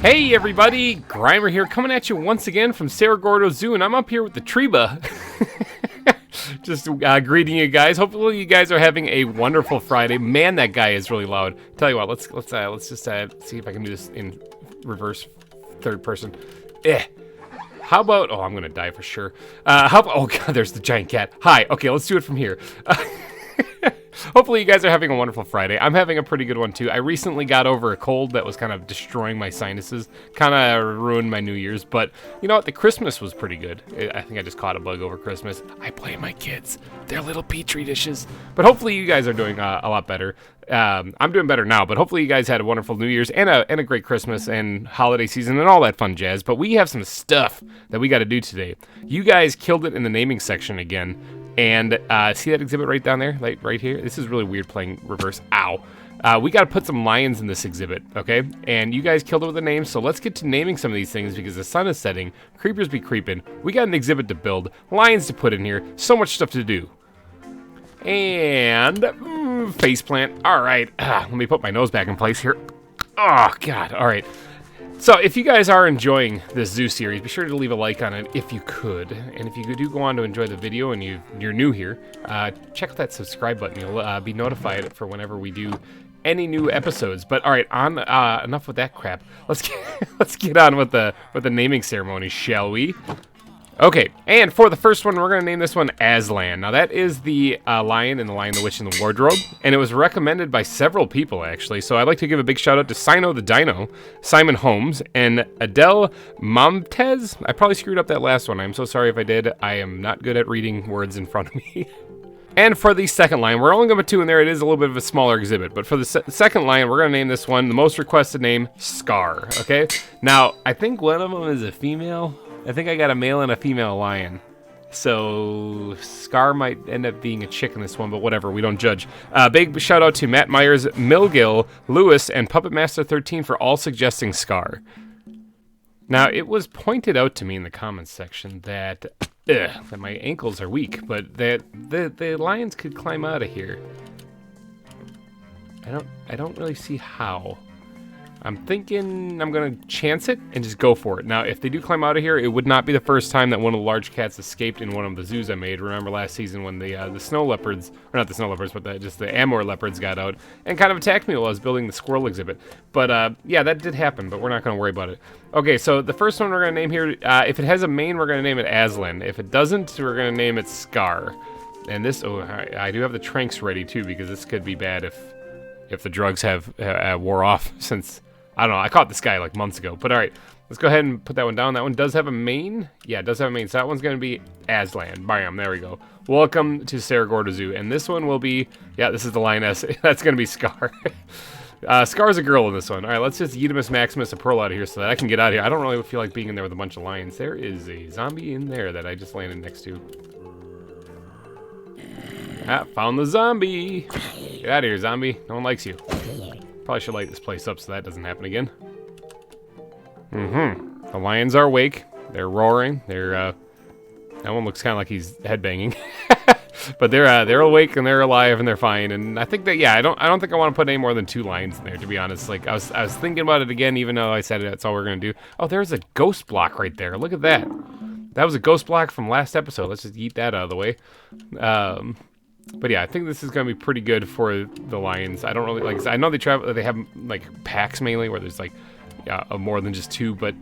Hey everybody, GReimer here, coming at you once again from Cerro Gordo Zoo, and I'm up here with the Treba. Just greeting you guys. Hopefully you guys are having a wonderful Friday. Man, that guy is really loud. Tell you what, let's just see if I can do this in reverse third person. How about? Oh, I'm gonna die for sure. How about? Oh God, there's the giant cat. Hi. Okay, let's do it from here. Hopefully you guys are having a wonderful Friday. I'm having a pretty good one too. I recently got over a cold that was kind of destroying my sinuses, kind of ruined my New Year's, but you know what? The Christmas was pretty good. I think I just caught a bug over Christmas. I blame my kids. They're little petri dishes. But hopefully you guys are doing a lot better. I'm doing better now, but hopefully you guys had a wonderful New Year's and a great Christmas and holiday season and all that fun jazz. But we have some stuff that we got to do today. You guys killed it in the naming section again. And see that exhibit right down there, like right here? This is really weird playing reverse. Ow. We got to put some lions in this exhibit, okay? And you guys killed it with the names, so let's get to naming some of these things because the sun is setting. Creepers be creeping. We got an exhibit to build, lions to put in here, so much stuff to do. And faceplant. All right, let me put my nose back in place here. Oh God. All right. So if you guys are enjoying this zoo series, be sure to leave a like on it if you could. And if you do go on to enjoy the video and you're new here, check that subscribe button. You'll be notified for whenever we do any new episodes. But all right, enough with that crap. Let's get on with the naming ceremony, shall we? Okay, and for the first one, we're going to name this one Aslan. Now, that is the lion in The Lion, the Witch, and the Wardrobe, and it was recommended by several people, actually. So I'd like to give a big shout-out to Sino the Dino, Simon Holmes, and Adele Momtez. I probably screwed up that last one. I'm so sorry if I did. I am not good at reading words in front of me. And for the second line, we're only going to put two in there. It is a little bit of a smaller exhibit. But for the second line, we're going to name this one, the most requested name, Scar, okay? Now, I think one of them is a female. I think I got a male and a female lion. So Scar might end up being a chick in this one, but whatever, we don't judge. Big shout out to Matt Myers, Milgill, Lewis, and Puppet Master 13 for all suggesting Scar. Now, it was pointed out to me in the comments section that my ankles are weak, but that the lions could climb out of here. I don't really see how. I'm thinking I'm going to chance it and just go for it. Now, if they do climb out of here, it would not be the first time that one of the large cats escaped in one of the zoos I made. Remember last season when the snow leopards, or not the snow leopards, but just the Amur leopards got out and kind of attacked me while I was building the squirrel exhibit. But yeah, that did happen, but we're not going to worry about it. Okay, so the first one we're going to name here, if it has a mane, we're going to name it Aslan. If it doesn't, we're going to name it Scar. And this, I do have the tranks ready too, because this could be bad if the drugs have wore off since... I don't know, I caught this guy like months ago. But all right, let's go ahead and put that one down. That one does have a mane. Yeah, it does have a mane. So that one's going to be Aslan. Bam, there we go. Welcome to Cerro Gordo Zoo. And this one will be, yeah, this is the lioness. That's going to be Scar. Scar's a girl in this one. All right, let's just Eudemus Maximus a Pearl out of here so that I can get out of here. I don't really feel like being in there with a bunch of lions. There is a zombie in there that I just landed next to. Found the zombie. Get out of here, zombie. No one likes you. Probably should light this place up so that doesn't happen again. The lions are awake. They're roaring. That one looks kind of like he's headbanging. But they're awake and they're alive and they're fine. And I think that, yeah, I don't think I want to put any more than 2 lions in there, to be honest. Like I was thinking about it again, even though I said that's all we're gonna do. Oh, there's a ghost block right there. Look at that. That was a ghost block from last episode. Let's just eat that out of the way. But yeah, I think this is going to be pretty good for the lions. I don't really like. I know they have like packs mainly where there's like more than just 2. But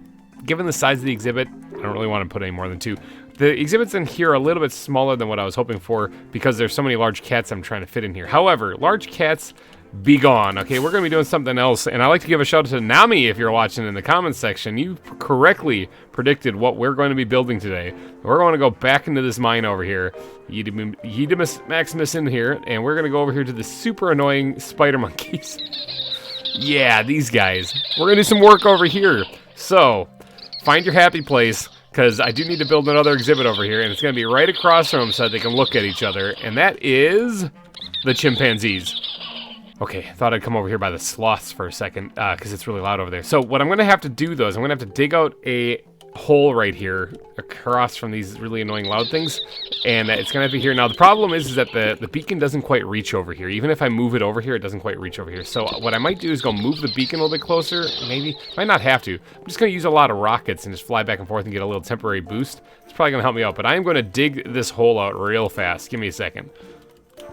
given the size of the exhibit, I don't really want to put any more than 2. The exhibits in here are a little bit smaller than what I was hoping for because there's so many large cats I'm trying to fit in here. However, large cats be gone. Okay, we're going to be doing something else. And I'd like to give a shout out to Nami if you're watching in the comments section. You correctly predicted what we're going to be building today. We're going to go back into this mine over here. Eudemus Maximus in here. And we're going to go over here to the super annoying spider monkeys. Yeah, these guys. We're going to do some work over here. So, find your happy place. Because I do need to build another exhibit over here. And it's going to be right across from them so that they can look at each other. And that is the chimpanzees. Okay, I thought I'd come over here by the sloths for a second, because it's really loud over there. So what I'm going to have to do, though, is I'm going to have to dig out a hole right here across from these really annoying loud things, and it's gonna have to be here. Now the problem is that the beacon doesn't quite reach over here. Even if I move it over here, it doesn't quite reach over here. So what I might do is go move the beacon a little bit closer. Maybe, might not have to. I'm just gonna use a lot of rockets and just fly back and forth and get a little temporary boost. It's probably gonna help me out, but I am gonna dig this hole out real fast. Give me a second.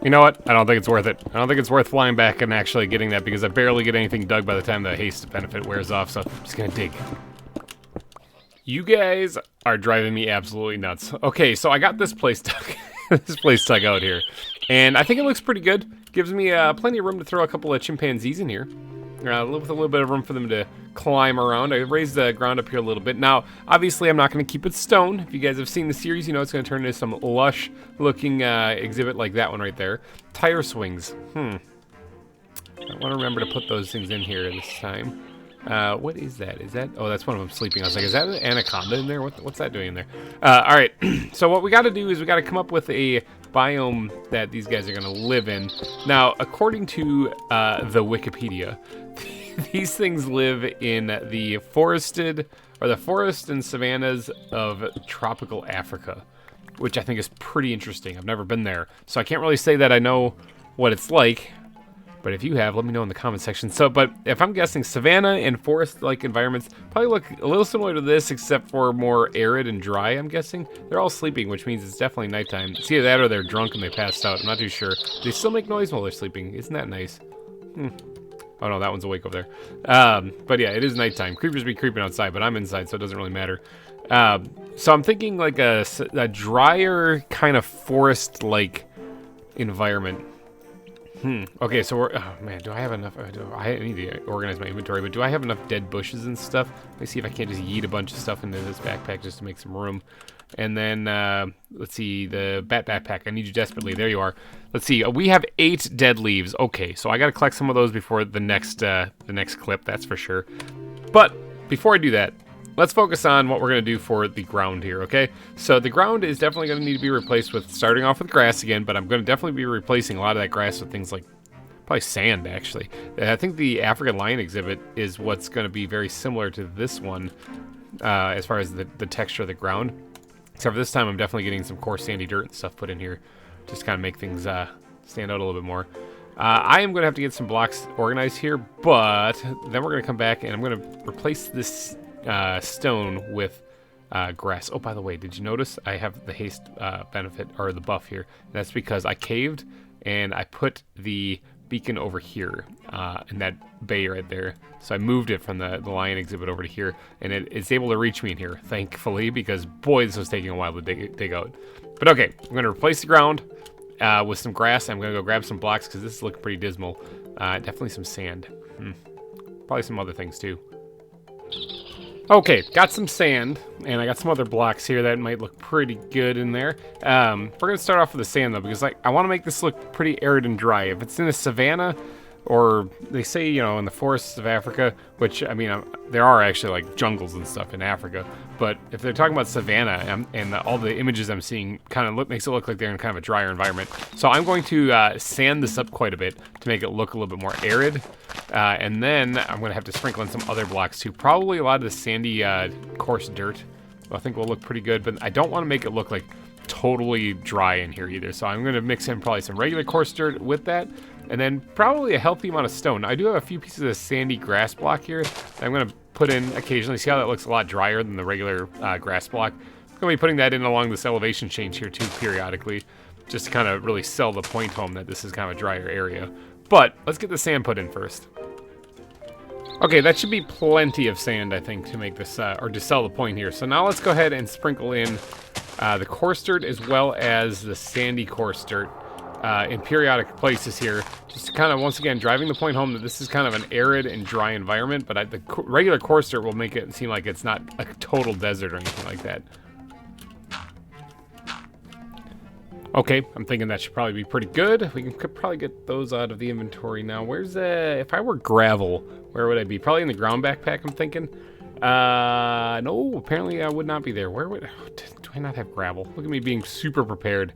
You know what? I don't think it's worth it. I don't think it's worth flying back and actually getting that, because I barely get anything dug by the time the haste benefit wears off, so I'm just gonna dig. You guys are driving me absolutely nuts. Okay, so I got this place dug, this place dug out here, and I think it looks pretty good. Gives me plenty of room to throw a couple of chimpanzees in here. With a little bit of room for them to climb around. I raised the ground up here a little bit. Now, obviously, I'm not going to keep it stone. If you guys have seen the series, you know it's going to turn into some lush-looking exhibit like that one right there. Tire swings. I want to remember to put those things in here this time. What is that? Is that? Oh, that's one of them sleeping. I was like, is that an anaconda in there? What's that doing in there? All right. So what we got to do is we got to come up with a biome that these guys are going to live in. Now, according to the Wikipedia, these things live in the forested, or the forest and savannas of tropical Africa, which I think is pretty interesting. I've never been there, so I can't really say that I know what it's like. But if you have, let me know in the comment section. So, but if I'm guessing, savanna and forest-like environments probably look a little similar to this, except for more arid and dry, I'm guessing. They're all sleeping, which means it's definitely nighttime. It's either that or they're drunk and they passed out. I'm not too sure. They still make noise while they're sleeping. Isn't that nice? Oh no, that one's awake over there. But yeah, it is nighttime. Creepers be creeping outside, but I'm inside, so it doesn't really matter. So I'm thinking like a drier kind of forest-like environment. Okay, so we're, oh man, do I have enough, I need to organize my inventory, but do I have enough dead bushes and stuff? Let me see if I can't just yeet a bunch of stuff into this backpack just to make some room. And then, let's see, the bat backpack, I need you desperately, there you are. Let's see, we have 8 dead leaves. Okay, so I gotta collect some of those before the next clip, that's for sure. But, before I do that, let's focus on what we're going to do for the ground here, okay? So the ground is definitely going to need to be replaced with, starting off with grass again, but I'm going to definitely be replacing a lot of that grass with things like, probably sand, actually. I think the African lion exhibit is what's going to be very similar to this one, as far as the texture of the ground. Except for this time, I'm definitely getting some coarse sandy dirt and stuff put in here, just to kind of make things stand out a little bit more. I am going to have to get some blocks organized here, but then we're going to come back and I'm going to replace this stone with grass. Oh, by the way, did you notice I have the haste benefit, or the buff here? And that's because I caved and I put the beacon over here in that bay right there. So I moved it from the lion exhibit over to here, and it's able to reach me in here, thankfully, because boy, this was taking a while to dig out. But okay, I'm going to replace the ground with some grass. I'm going to go grab some blocks because this is looking pretty dismal. Definitely some sand. Probably some other things too. Okay, got some sand, and I got some other blocks here that might look pretty good in there. We're going to start off with the sand, though, because I want to make this look pretty arid and dry. If it's in a savanna, or they say, you know, in the forests of Africa, which, I mean, there are actually, like, jungles and stuff in Africa, but if they're talking about savanna, and all the images I'm seeing kind of makes it look like they're in kind of a drier environment. So I'm going to sand this up quite a bit to make it look a little bit more arid. And then I'm going to have to sprinkle in some other blocks too. Probably a lot of the sandy, coarse dirt. I think will look pretty good, but I don't want to make it look like totally dry in here either. So I'm going to mix in probably some regular coarse dirt with that, and then probably a healthy amount of stone. I do have a few pieces of sandy grass block here that I'm going to put in occasionally. See how that looks a lot drier than the regular grass block? I'm going to be putting that in along this elevation change here too periodically, just to kind of really sell the point home that this is kind of a drier area. But let's get the sand put in first. Okay, that should be plenty of sand, I think, to make this, or to sell the point here. So now let's go ahead and sprinkle in the coarse dirt as well as the sandy coarse dirt in periodic places here. Just to kind of, once again, driving the point home that this is kind of an arid and dry environment, but the regular coarse dirt will make it seem like it's not a total desert or anything like that. Okay, I'm thinking that should probably be pretty good. We could probably get those out of the inventory now. Where's if I were gravel, where would I be? Probably in the ground backpack, I'm thinking. No, apparently I would not be there. Where would, do I not have gravel? Look at me being super prepared.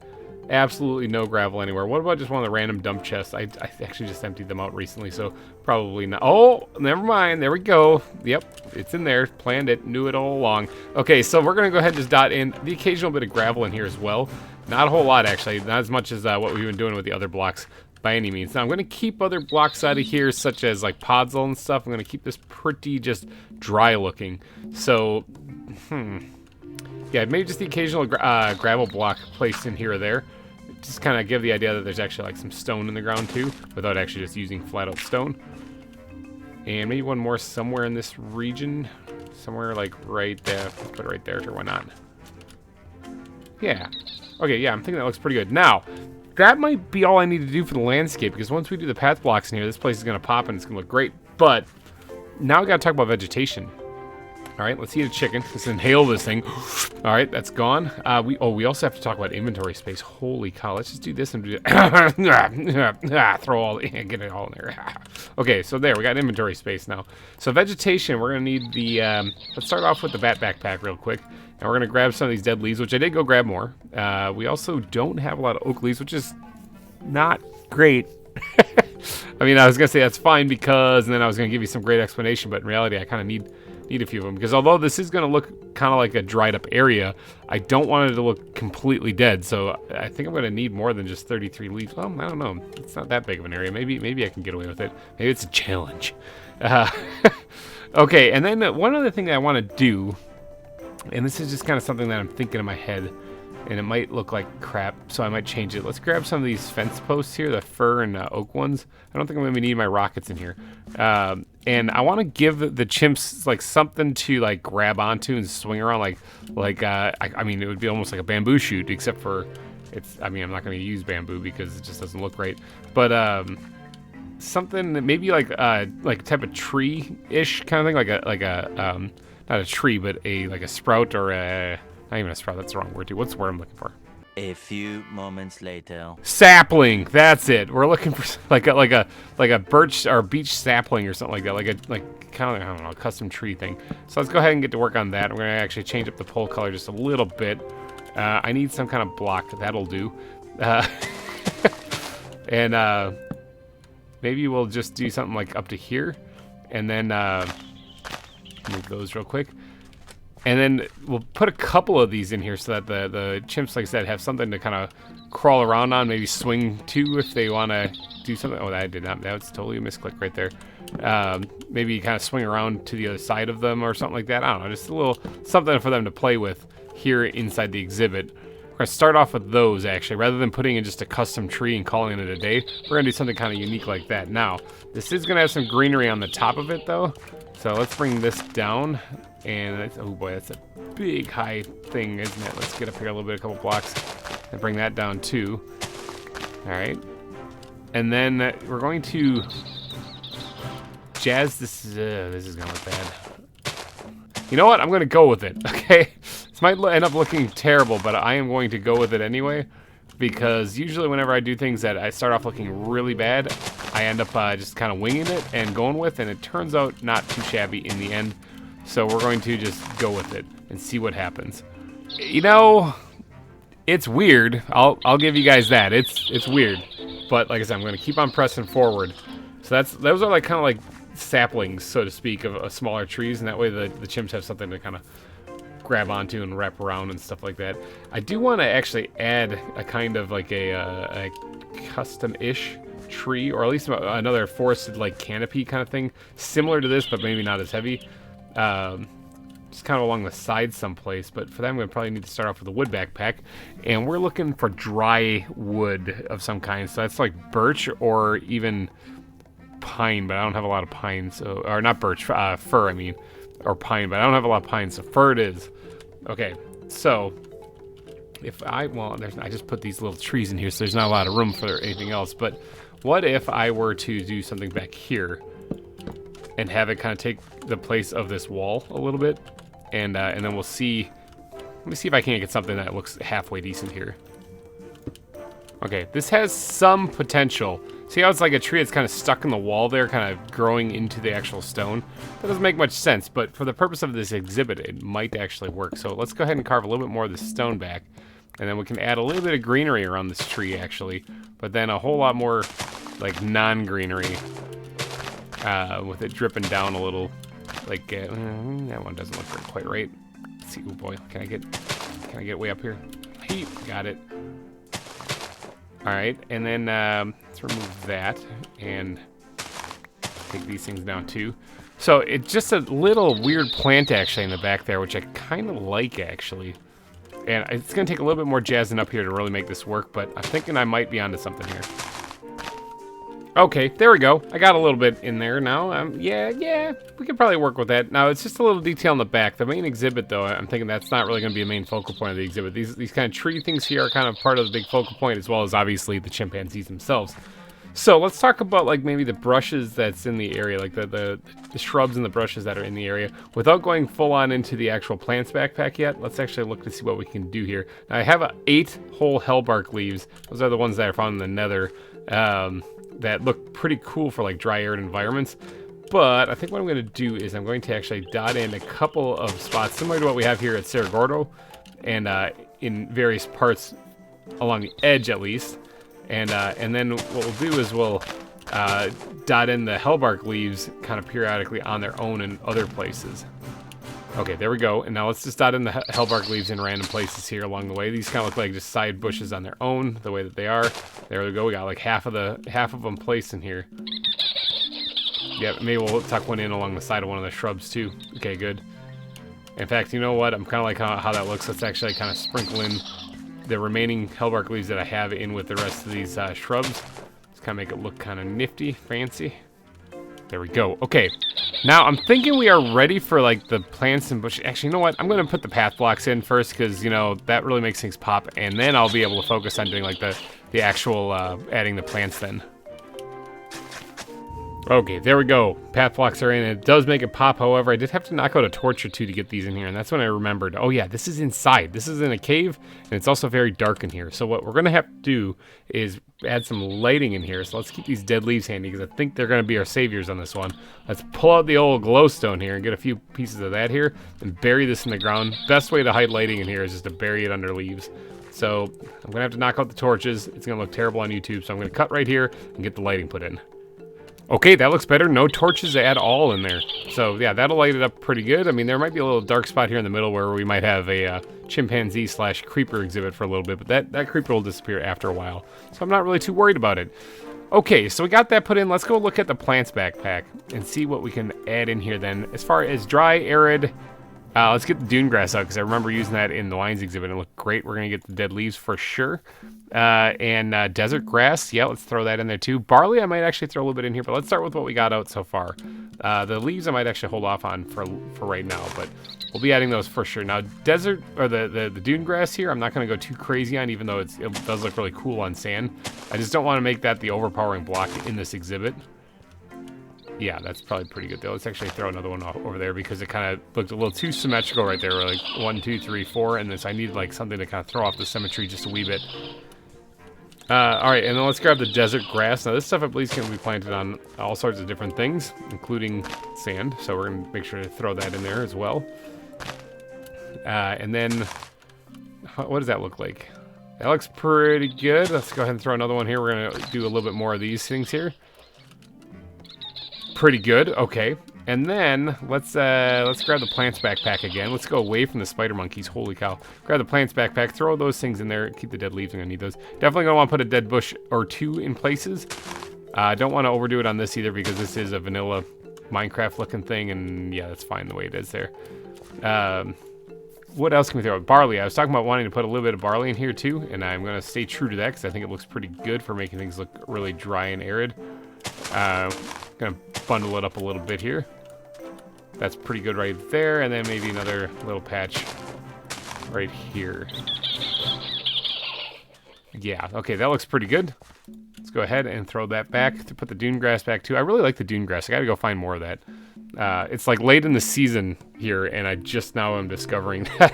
Absolutely no gravel anywhere. What about just one of the random dump chests? I actually just emptied them out recently, so probably not. Oh, never mind. There we go. Yep, it's in there. Planned it. Knew it all along. Okay, so we're going to go ahead and just dot in the occasional bit of gravel in here as well. Not a whole lot, actually. Not as much as what we've been doing with the other blocks by any means. Now, I'm going to keep other blocks out of here, such as like podzol and stuff. I'm going to keep this pretty just dry looking. So, yeah, maybe just the occasional gravel block placed in here or there. Just kind of give the idea that there's actually like some stone in the ground too, without actually just using flat out stone. And maybe one more somewhere in this region. Somewhere like right there. Let's put it right there, sure, why not? Yeah. Okay, yeah, I'm thinking that looks pretty good. Now, that might be all I need to do for the landscape, because once we do the path blocks in here, this place is going to pop and it's going to look great. But now we got to talk about vegetation. All right, let's eat a chicken. Let's inhale this thing. All right, that's gone. We also have to talk about inventory space. Holy cow, let's just do this and do throw all, get it all in there. Okay, so there, we got inventory space now. So vegetation, we're gonna need the, let's start off with the bat backpack real quick. And we're gonna grab some of these dead leaves, which I did go grab more. We also don't have a lot of oak leaves, which is not great. I mean, I was gonna say that's fine because, and then I was gonna give you some great explanation, but in reality, I kind of need a few of them, because although this is going to look kind of like a dried up area, I don't want it to look completely dead, so I think I'm going to need more than just 33 leaves. Well, I don't know. It's not that big of an area. Maybe I can get away with it. Maybe it's a challenge. Okay, and then one other thing that I want to do, and this is just kind of something that I'm thinking in my head, and it might look like crap, so I might change it. Let's grab some of these fence posts here, the fir and oak ones. I don't think I'm going to need my rockets in here. And I want to give the chimps like something to like grab onto and swing around, I mean, it would be almost like a bamboo shoot, except for it's, I mean, I'm not going to use bamboo because it just doesn't look right. But something that maybe like a type of tree-ish kind of thing, like a not a tree, but like a sprout or a, not even a sprout, that's the wrong word too. What's the word I'm looking for? A few moments later. Sapling, that's it. We're looking for like a birch or beech sapling or something like that, like kind of, I don't know, a custom tree thing. So let's go ahead and get to work on that. We're gonna actually change up the pole color just a little bit. I need some kind of block. That'll do. And maybe we'll just do something like up to here, and then move those real quick. And then we'll put a couple of these in here so that the chimps, like I said, have something to kind of crawl around on, maybe swing to if they want to do something. Oh, that did not. That was totally a misclick right there. Maybe kind of swing around to the other side of them or something like that. I don't know, just a little something for them to play with here inside the exhibit. We're going to start off with those, actually. Rather than putting in just a custom tree and calling it a day, we're going to do something kind of unique like that. Now, this is going to have some greenery on the top of it, though. So let's bring this down. And that's, oh boy, that's a big high thing, isn't it? Let's get up here a little bit, a couple blocks, and bring that down too. All right. And then we're going to jazz this. This is gonna look bad. You know what? I'm gonna go with it. Okay. This might end up looking terrible, but I am going to go with it anyway, because usually whenever I do things that I start off looking really bad, I end up just kind of winging it and going with, and it turns out not too shabby in the end. So we're going to just go with it and see what happens. You know, it's weird. I'll give you guys that. It's weird. But like I said, I'm going to keep on pressing forward. So those are like kind of like saplings, so to speak, of smaller trees, and that way the chimps have something to kind of grab onto and wrap around and stuff like that. I do want to actually add a kind of like a custom-ish tree, or at least another forested like canopy kind of thing, similar to this, but maybe not as heavy. Just kind of along the side someplace, but for that I'm going to probably need to start off with a wood backpack, and we're looking for dry wood of some kind, so that's like birch or even pine, but I don't have a lot of pine, so, or not birch, fir I mean, or pine, but I don't have a lot of pine, so fir it is. Okay, so if I just put these little trees in here, so there's not a lot of room for anything else, but what if I were to do something back here and have it kind of take the place of this wall a little bit, and then we'll see. Let me see if I can't get something that looks halfway decent here. Okay, this has some potential. See how it's like a tree that's kind of stuck in the wall there, kind of growing into the actual stone? That doesn't make much sense, but for the purpose of this exhibit, it might actually work. So let's go ahead and carve a little bit more of the stone back. And then we can add a little bit of greenery around this tree, actually. But then a whole lot more, like, non-greenery. With it dripping down a little. Like, that one doesn't look quite right. Let's see. Oh, boy. Can I get way up here? Hey, got it. Alright, and then let's remove that. And take these things down, too. So, it's just a little weird plant, actually, in the back there, which I kind of like, actually. And it's going to take a little bit more jazzing up here to really make this work, but I'm thinking I might be onto something here. Okay, there we go. I got a little bit in there now. Yeah, we could probably work with that. Now, it's just a little detail in the back. The main exhibit, though, I'm thinking that's not really going to be a main focal point of the exhibit. These kind of tree things here are kind of part of the big focal point, as well as, obviously, the chimpanzees themselves. So, let's talk about, like, maybe the brushes that's in the area, like the shrubs and the brushes that are in the area. Without going full-on into the actual plants backpack yet, let's actually look to see what we can do here. Now, I have 8 whole hellbark leaves. Those are the ones that I found in the nether. That look pretty cool for like dry arid environments. But I think what I'm going to do is I'm going to actually dot in a couple of spots similar to what we have here at Cerro Gordo, and in various parts along the edge at least. And then what we'll do is we'll dot in the hellbark leaves kind of periodically on their own in other places. Okay, there we go. And now let's just dot in the hellbark leaves in random places here along the way. These kind of look like just side bushes on their own, the way that they are. There we go. We got like half of them placed in here. Yeah, maybe we'll tuck one in along the side of one of the shrubs too. Okay, good. In fact, you know what? I'm kind of like how that looks. Let's actually kind of sprinkle in the remaining hellbark leaves that I have in with the rest of these shrubs. Just kind of make it look kind of nifty, fancy. There we go. Okay. Now, I'm thinking we are ready for, like, the plants and bushes. Actually, you know what? I'm going to put the path blocks in first because, you know, that really makes things pop. And then I'll be able to focus on doing, like, the actual adding the plants then. Okay, there we go. Path blocks are in. It does make it pop, however. I did have to knock out a torch or two to get these in here, and that's when I remembered. Oh, yeah, this is inside. This is in a cave, and it's also very dark in here. So what we're going to have to do is add some lighting in here. So let's keep these dead leaves handy, because I think they're going to be our saviors on this one. Let's pull out the old glowstone here and get a few pieces of that here and bury this in the ground. Best way to hide lighting in here is just to bury it under leaves. So I'm going to have to knock out the torches. It's going to look terrible on YouTube, so I'm going to cut right here and get the lighting put in. Okay, that looks better. No torches at all in there. So, yeah, that'll light it up pretty good. I mean, there might be a little dark spot here in the middle where we might have a chimpanzee / creeper exhibit for a little bit, but that creeper will disappear after a while. So I'm not really too worried about it. Okay, so we got that put in. Let's go look at the plants backpack and see what we can add in here then. As far as dry, arid, let's get the dune grass out because I remember using that in the wines exhibit. It looked great. We're going to get the dead leaves for sure. And desert grass, yeah, let's throw that in there too. Barley, I might actually throw a little bit in here, but let's start with what we got out so far. The leaves I might actually hold off on for right now, but we'll be adding those for sure. Now, desert, or the dune grass here, I'm not going to go too crazy on, even though it does look really cool on sand. I just don't want to make that the overpowering block in this exhibit. Yeah, that's probably pretty good though. Let's actually throw another one over there because it kind of looked a little too symmetrical right there. Like 1, 2, 3, 4, and this I need like something to kind of throw off the symmetry just a wee bit. All right, and then let's grab the desert grass. Now this stuff I believe can be planted on all sorts of different things, including sand. So we're gonna make sure to throw that in there as well. And then, what does that look like? That looks pretty good. Let's go ahead and throw another one here. We're gonna do a little bit more of these things here. Pretty good. Okay, and then let's grab the plants backpack again. Let's go away from the spider monkeys. Holy cow! Grab the plants backpack. Throw those things in there. Keep the dead leaves. I'm gonna need those. Definitely gonna want to put a dead bush or two in places. Don't want to overdo it on this either because this is a vanilla Minecraft looking thing, and yeah, that's fine the way it is there. What else can we throw? Barley. I was talking about wanting to put a little bit of barley in here too, and I'm gonna stay true to that because I think it looks pretty good for making things look really dry and arid. Gonna bundle it up a little bit here. That's pretty good right there, and then maybe another little patch right here. Yeah, okay, that looks pretty good. Let's go ahead and throw that back to put the dune grass back too. I really like the dune grass. I gotta go find more of that. It's like late in the season here, and I just now am discovering that.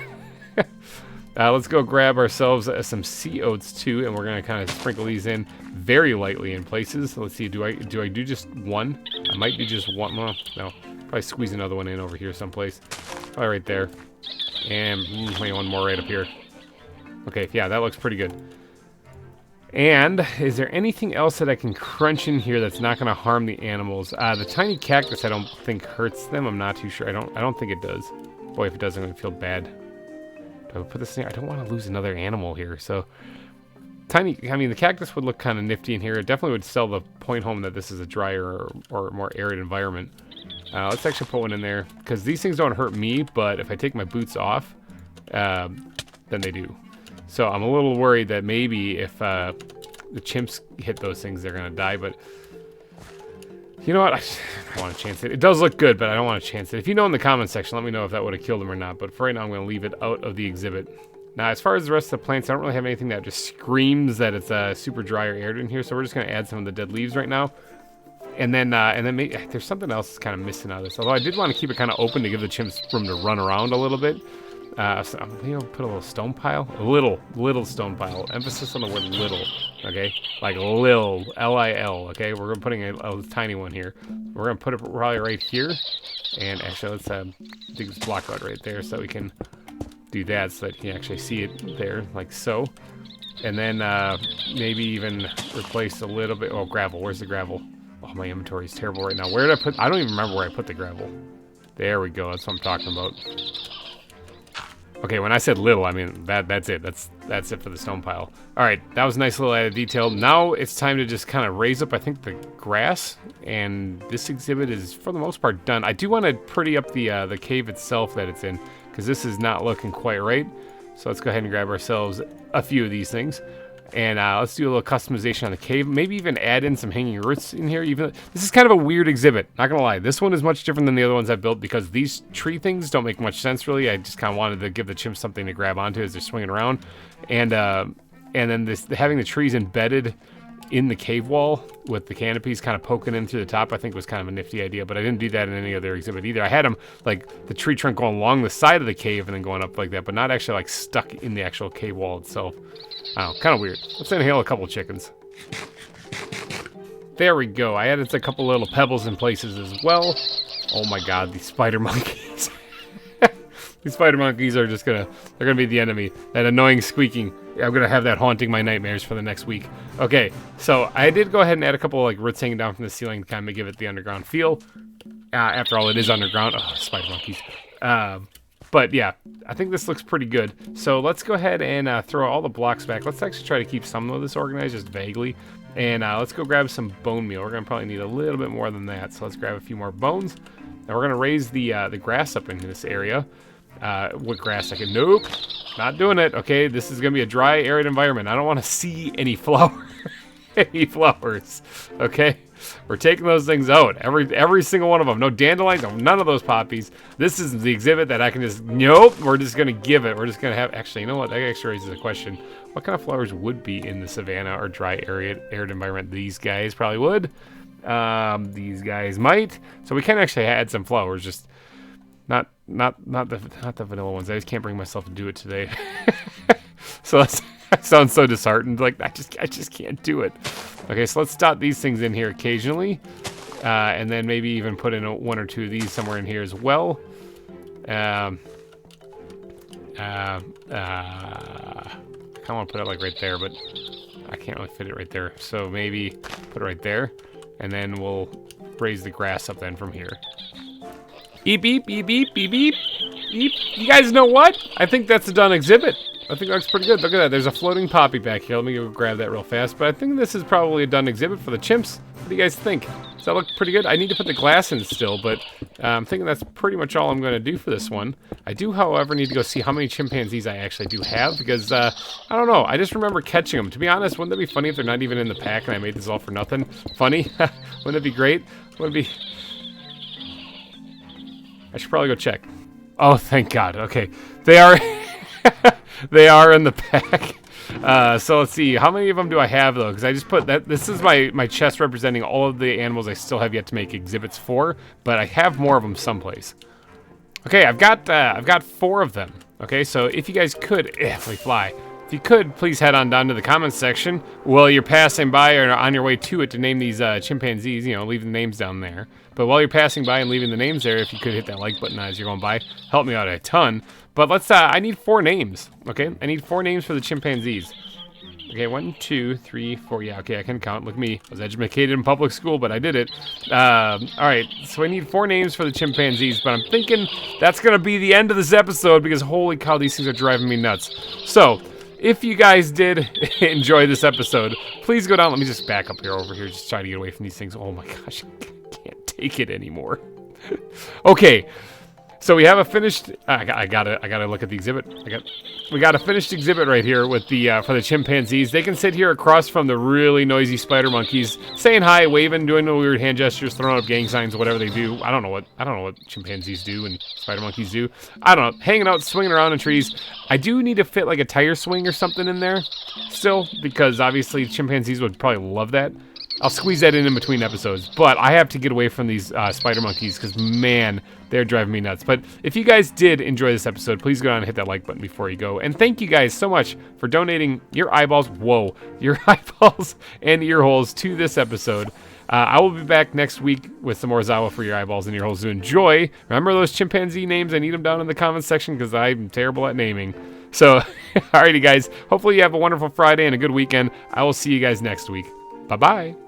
Let's go grab ourselves some sea oats too, and we're gonna kind of sprinkle these in very lightly in places. Let's see, do I do just one? I might do just one. Well, no, probably squeeze another one in over here someplace. Probably right there, and maybe one more right up here. Okay, yeah, that looks pretty good. And is there anything else that I can crunch in here that's not going to harm the animals? The tiny cactus I don't think hurts them. I'm not too sure. I don't think it does. Boy, if it does, I'm going to feel bad. Do I put this in here? I don't want to lose another animal here. So, tiny, I mean, the cactus would look kind of nifty in here. It definitely would sell the point home that this is a drier or more arid environment. Let's actually put one in there, because these things don't hurt me, but if I take my boots off, then they do. So I'm a little worried that maybe if the chimps hit those things, they're going to die, but you know what? I don't want to chance it. It does look good, but I don't want to chance it. If you know in the comments section, let me know if that would have killed them or not, but for right now, I'm going to leave it out of the exhibit. Now, as far as the rest of the plants, I don't really have anything that just screams that it's super dry or arid in here, so we're just going to add some of the dead leaves right now. And then maybe, there's something else that's kind of missing out of this. Although I did want to keep it kind of open to give the chimps room to run around a little bit. So I'm going to put a little stone pile. A little stone pile. Emphasis on the word little, okay? Like lil, L-I-L, okay? We're putting a tiny one here. We're going to put it probably right here. And actually, let's dig this block out right there so that we can do that so that you can actually see it there, like so. And then maybe even replace a little bit. Oh, gravel. Where's the gravel? Oh, my inventory is terrible right now. Where did I put? I don't even remember where I put the gravel. There we go. That's what I'm talking about. Okay, when I said little, I mean that's it. That's it for the stone pile. All right, that was a nice little added detail. Now it's time to just kind of raise up, I think, the grass. And this exhibit is, for the most part, done. I do want to pretty up the cave itself that it's in, because this is not looking quite right. So let's go ahead and grab ourselves a few of these things. And let's do a little customization on the cave. Maybe even add in some hanging roots in here. Even this is kind of a weird exhibit. Not gonna lie, this one is much different than the other ones I built because these tree things don't make much sense really. I just kind of wanted to give the chimps something to grab onto as they're swinging around, and then this having the trees embedded in the cave wall with the canopies kind of poking in through the top, I think was kind of a nifty idea. But I didn't do that in any other exhibit either. I had them like the tree trunk going along the side of the cave and then going up like that, but not actually like stuck in the actual cave wall itself. I don't know, kind of weird. Let's inhale a couple chickens. There we go. I added a couple little pebbles in places as well. Oh my god, these spider monkeys. These spider monkeys are just they're gonna be the enemy. That annoying squeaking. I'm gonna have that haunting my nightmares for the next week. Okay, so I did go ahead and add a couple like roots hanging down from the ceiling to kind of give it the underground feel. After all, it is underground. Oh, spider monkeys. But yeah, I think this looks pretty good. So let's go ahead and throw all the blocks back. Let's actually try to keep some of this organized just vaguely. And let's go grab some bone meal. We're gonna probably need a little bit more than that. So let's grab a few more bones. And we're gonna raise the grass up into this area. What grass I can? Nope, not doing it. Okay, this is gonna be a dry, arid environment. I don't want to see any any flowers. Okay, we're taking those things out. Every single one of them. No dandelions. No, none of those poppies. This is the exhibit that I can just. Nope. We're just gonna give it. We're just gonna have. Actually, you know what? That actually raises a question. What kind of flowers would be in the savanna or dry, arid environment? These guys probably would. These guys might. So we can actually add some flowers. Just. Not the vanilla ones. I just can't bring myself to do it today. So that sounds so disheartened. Like I just can't do it. Okay, so let's dot these things in here occasionally, and then maybe even put in one or two of these somewhere in here as well. I kind of want to put it like right there, but I can't really fit it right there. So maybe put it right there, and then we'll raise the grass up then from here. Beep, beep, beep, beep, beep, beep, beep. You guys know what? I think that's a done exhibit. I think that looks pretty good. Look at that. There's a floating poppy back here. Let me go grab that real fast. But I think this is probably a done exhibit for the chimps. What do you guys think? Does that look pretty good? I need to put the glass in still, but I'm thinking that's pretty much all I'm going to do for this one. I do, however, need to go see how many chimpanzees I actually do have because, I don't know. I just remember catching them. To be honest, wouldn't that be funny if they're not even in the pack and I made this all for nothing? Funny? Wouldn't it be great? Wouldn't it be... I should probably go check. Oh, thank God. Okay. They are they are in the pack. So let's see. How many of them do I have, though? Because I just put that. This is my chest representing all of the animals I still have yet to make exhibits for, but I have more of them someplace. Okay, I've got 4 of them. Okay, so if you guys could, if we fly. If you could, please head on down to the comments section while you're passing by or on your way to it to name these chimpanzees, you know, leave the names down there. But while you're passing by and leaving the names there, if you could hit that like button as you're going by, help me out a ton. But let's, I need 4 names, okay? I need 4 names for the chimpanzees. Okay, 1, 2, 3, 4. Yeah, okay, I can count. Look at me. I was educated in public school, but I did it. All right, so I need 4 names for the chimpanzees, but I'm thinking that's going to be the end of this episode because holy cow, these things are driving me nuts. So, if you guys did enjoy this episode, please go down. Let me just back up here over here, just try to get away from these things. Oh my gosh, I can't take it anymore. Okay. So we have a finished. I gotta look at the exhibit. We got a finished exhibit right here with the for the chimpanzees. They can sit here across from the really noisy spider monkeys, saying hi, waving, doing the weird hand gestures, throwing up gang signs, whatever they do. I don't know what chimpanzees do and spider monkeys do. I don't know. Hanging out, swinging around in trees. I do need to fit like a tire swing or something in there still because obviously chimpanzees would probably love that. I'll squeeze that in between episodes, but I have to get away from these spider monkeys because, man, they're driving me nuts. But if you guys did enjoy this episode, please go down and hit that like button before you go. And thank you guys so much for donating your eyeballs, your eyeballs and ear holes to this episode. I will be back next week with some more ZAWA for your eyeballs and ear holes to enjoy. Remember those chimpanzee names? I need them down in the comments section because I'm terrible at naming. So, alrighty guys, hopefully you have a wonderful Friday and a good weekend. I will see you guys next week. Bye-bye.